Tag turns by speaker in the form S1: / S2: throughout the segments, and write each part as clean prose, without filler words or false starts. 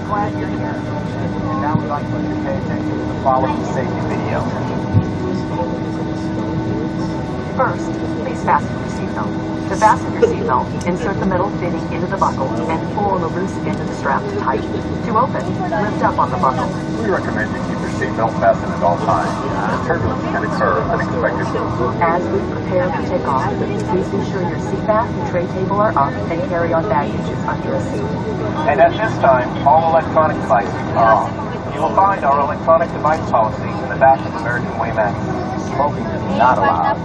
S1: glad you're here. And now we'd like you to pay attention to the following safety video.
S2: First, please fasten your seatbelt. To fasten your seatbelt, insert the metal fitting into the buckle and pull on the loose end of the strap tight. To open, lift up on the buckle.
S1: We recommend you keep your seatbelt fastened at all times. Turbulence can occur unexpectedly.
S2: As we prepare for takeoff, please be sure your seat back and tray table are up and carry-on baggage is under a seat.
S1: And at this time, all electronic devices are off. You will find our electronic device policy in the back of American Way magazine. Smoking is not allowed.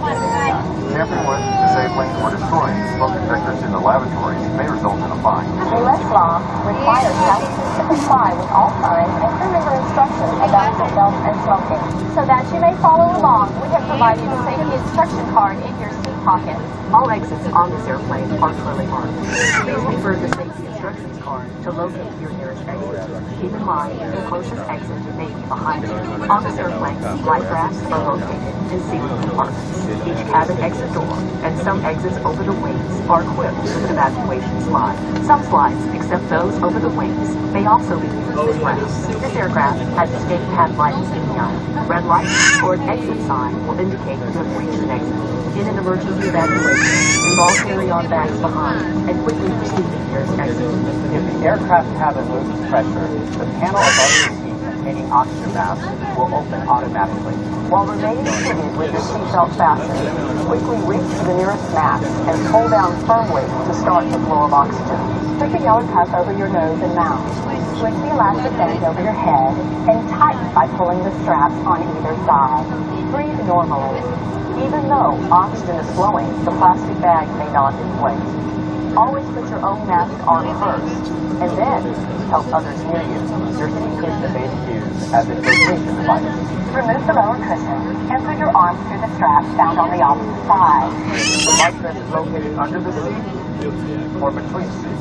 S1: Tampering with, disabling, or destroying smoke detectors in the laboratories may result in a fine.
S3: U.S. law requires passengers to comply with all signs and crew member instructions about seatbelts and smoking. So that you may follow along, we have provided a safety instruction card in your seat pocket.
S2: All exits on this airplane are clearly marked. Please refer to the safety instructions card to locate your nearest exit. Keep in mind, the closest exit may be behind you. On this airplane, life rafts are located in seating compartments. Each cabin exit door and some exits over the wings are equipped with an evacuation slide. Some slides, except those over the wings, may also be used as ramps. This aircraft has escape hatch lights in the eye. Red light or an exit sign will indicate you have reached an exit. In an emergency evacuation, leave all carry-on bags behind and quickly proceed to the nearest exit.
S1: If the aircraft cabin loses pressure, the panel above your seat containing oxygen masks will open automatically.
S3: While remaining seated with your seatbelt fastened, quickly reach to the nearest mask and pull down firmly to start the flow of oxygen. Put the yellow cuff over your nose and mouth. Switch the elastic band over your head and tighten by pulling the straps on either side. Breathe normally. Even though oxygen is flowing, the plastic bag may not inflate. Always put your own mask on first, and then help others near you.
S1: Your seat cushion may be used as a rotation device.
S3: Remove the lower cushion and put your arms through the straps found on the opposite side.
S1: The light vest is located under the seat or between seats.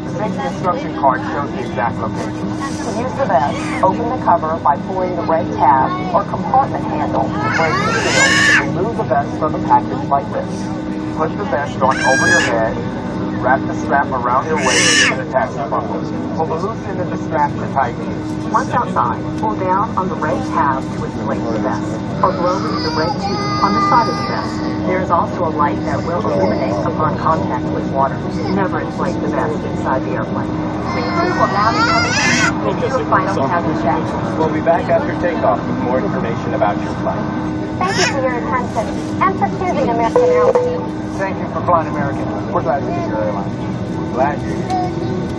S1: The safety instruction card shows the exact location.
S3: To use the vest, open the cover by pulling the red tab or compartment handle to break the seal.
S1: Remove the vest from the package like this. Push the vest on over your head. Wrap the strap around your waist and attach the buckle. Pull the loose end of the strap to tighten.
S2: Once outside, pull down on the red tab to inflate the vest, or blow into the red tube on the side of the vest. There is also a light that will illuminate upon contact with water. Never inflate the vest inside the airplane.
S3: The crew will now be coming to a final cabin check.
S1: We'll be back after takeoff with more information about your flight.
S3: Thank you for your attention and for choosing American Airlines.
S1: Thank you for flying American. We're glad to be your airline. Glad you're here.